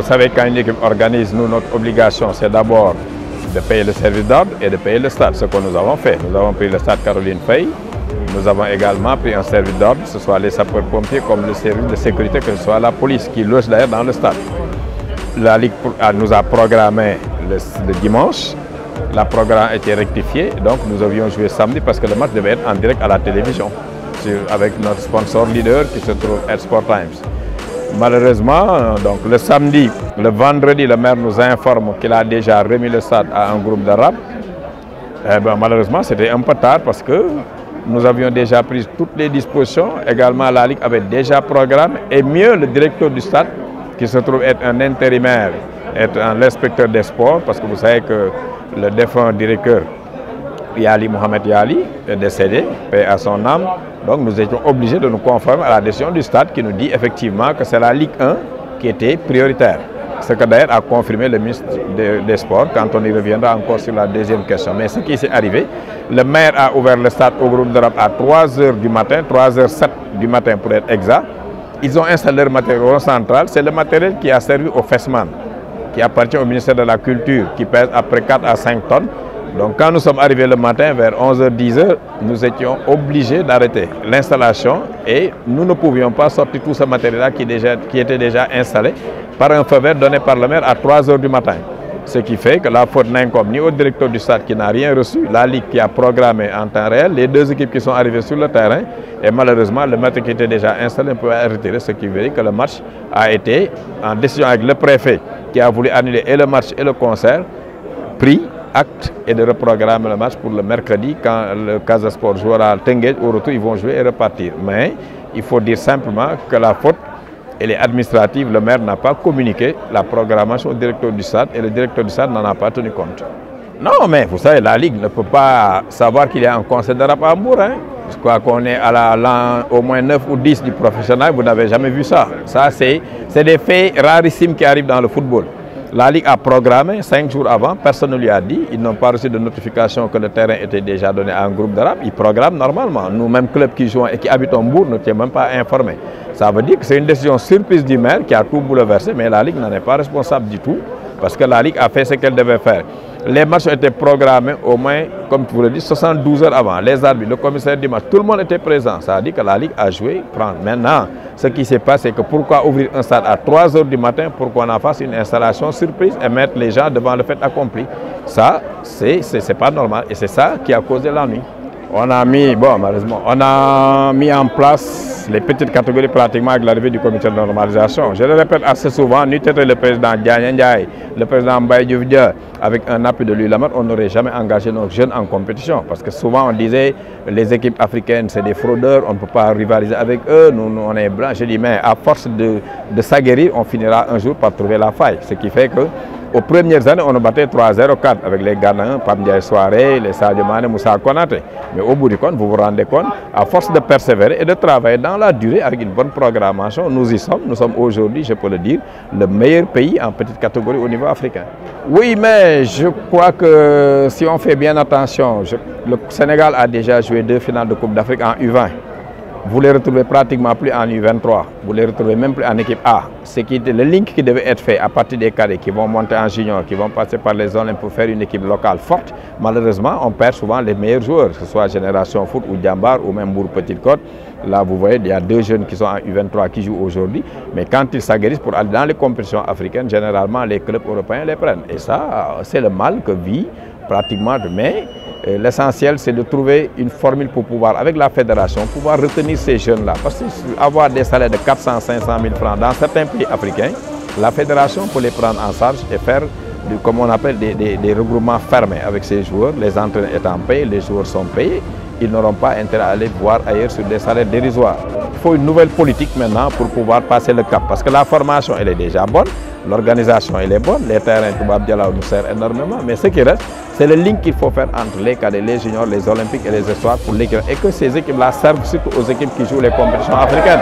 Vous savez, quand une équipe organise, nous, notre obligation, c'est d'abord de payer le service d'ordre et de payer le stade, ce que nous avons fait. Nous avons pris le stade Caroline Faye, nous avons également pris un service d'ordre, que ce soit les sapeurs-pompiers comme le service de sécurité, que ce soit la police, qui loge d'ailleurs dans le stade. La Ligue nous a programmé le dimanche, la programme a été rectifiée, donc nous avions joué samedi parce que le match devait être en direct à la télévision, avec notre sponsor leader qui se trouve à Sport Times. Malheureusement, donc le samedi, le vendredi, le maire nous informe qu'il a déjà remis le stade à un groupe d'Arabes. Malheureusement, c'était un peu tard parce que nous avions déjà pris toutes les dispositions. Également, la Ligue avait déjà programmé. Et mieux, le directeur du stade, qui se trouve être un intérimaire, être l'inspecteur des sports, parce que vous savez que le défunt directeur, Yali Mohamed Yali, est décédé, paix à son âme. Donc nous étions obligés de nous conformer à la décision du stade qui nous dit effectivement que c'est la Ligue 1 qui était prioritaire. Ce que d'ailleurs a confirmé le ministre des Sports quand on y reviendra encore sur la deuxième question. Mais ce qui s'est arrivé, le maire a ouvert le stade au groupe d'Europe à 3h du matin, 3h07 du matin pour être exact. Ils ont installé leur matériel central, c'est le matériel qui a servi au FESMAN, qui appartient au ministère de la Culture, qui pèse après 4 à 5 tonnes. Donc quand nous sommes arrivés le matin vers 11h, 10h, nous étions obligés d'arrêter l'installation et nous ne pouvions pas sortir tout ce matériel-là qui était déjà installé par un feu vert donné par le maire à 3h du matin. Ce qui fait que la faute n'incombe ni au directeur du stade qui n'a rien reçu, la Ligue qui a programmé en temps réel, les deux équipes qui sont arrivées sur le terrain et malheureusement le matériel qui était déjà installé peut être retiré, ce qui veut dire que le match a été en décision avec le préfet qui a voulu annuler et le match et le concert, pris acte et de reprogrammer le match pour le mercredi quand le Casa Sport jouera à Tenguet. Au retour, ils vont jouer et repartir. Mais il faut dire simplement que la faute, elle est administrative. Le maire n'a pas communiqué la programmation au directeur du stade et le directeur du stade n'en a pas tenu compte. Non, mais vous savez, la Ligue ne peut pas savoir qu'il y a un conseil d'Arabe à Hambourg. Je crois qu'on est à l'an au moins 9 ou 10 du professionnel, vous n'avez jamais vu ça. Ça, c'est des faits rarissimes qui arrivent dans le football. La Ligue a programmé 5 jours avant, personne ne lui a dit, ils n'ont pas reçu de notification que le terrain était déjà donné à un groupe d'Arabes, ils programment normalement. Nous, même clubs qui jouent et qui habitent en Bourg, ne sommes même pas informés. Ça veut dire que c'est une décision surprise du maire qui a tout bouleversé, mais la Ligue n'en est pas responsable du tout, parce que la Ligue a fait ce qu'elle devait faire. Les matchs ont été programmés au moins, comme tu vous le dis, 72 heures avant. Les arbitres, le commissaire du match, tout le monde était présent. Ça veut dire que la Ligue a joué. Maintenant, ce qui se passe, c'est que pourquoi ouvrir un stade à 3 h du matin pour qu'on en fasse une installation surprise et mettre les gens devant le fait accompli. Ça, c'est pas normal et c'est ça qui a causé l'ennui. On a mis, malheureusement, on a mis en place les petites catégories pratiquement avec l'arrivée du comité de normalisation. Je le répète assez souvent, nous étions le président Diagne Ndiaye, le président Mbaye Diouf Dia, avec un appui de l'ULAMAT, on n'aurait jamais engagé nos jeunes en compétition. Parce que souvent on disait, les équipes africaines c'est des fraudeurs, on ne peut pas rivaliser avec eux, nous on est blancs. Je dis, mais à force de s'aguerrir, on finira un jour par trouver la faille. Ce qui fait que, aux premières années, on a battu 3-0-4 avec les Ghanéens, Pam Ndiaye Soare, les Sadio Mané, Moussa Konaté. Mais au bout du compte, vous vous rendez compte, à force de persévérer et de travailler dans la durée avec une bonne programmation, nous y sommes. Nous sommes aujourd'hui, je peux le dire, le meilleur pays en petite catégorie au niveau africain. Oui, mais je crois que si on fait bien attention, le Sénégal a déjà joué 2 finales de Coupe d'Afrique en U20. Vous les retrouvez pratiquement plus en U23, vous les retrouvez même plus en équipe A. C'est le link qui devait être fait à partir des cadets qui vont monter en junior, qui vont passer par les zones pour faire une équipe locale forte. Malheureusement, on perd souvent les meilleurs joueurs, que ce soit Génération Foot ou Djambar ou même Bourg Petite Côte. Là, vous voyez, il y a 2 jeunes qui sont en U23 qui jouent aujourd'hui. Mais quand ils s'aguerrissent pour aller dans les compétitions africaines, généralement, les clubs européens les prennent. Et ça, c'est le mal que vit pratiquement demain. L'essentiel, c'est de trouver une formule pour pouvoir, avec la fédération, pouvoir retenir ces jeunes-là. Parce qu'avoir des salaires de 400 000 500 000 francs dans certains pays africains, la fédération peut les prendre en charge et faire, comme on appelle, des regroupements fermés avec ces joueurs. Les entraîneurs étant payés, les joueurs sont payés. Ils n'auront pas intérêt à aller voir ailleurs sur des salaires dérisoires. Il faut une nouvelle politique maintenant pour pouvoir passer le cap. Parce que la formation, elle est déjà bonne. L'organisation, elle est bonne. Les terrains, Toubab Dialaw nous servent énormément. Mais ce qui reste, c'est le lien qu'il faut faire entre les cadets, les juniors, les olympiques et les espoirs pour l'équipe. Et que ces équipes-là servent surtout aux équipes qui jouent les compétitions africaines.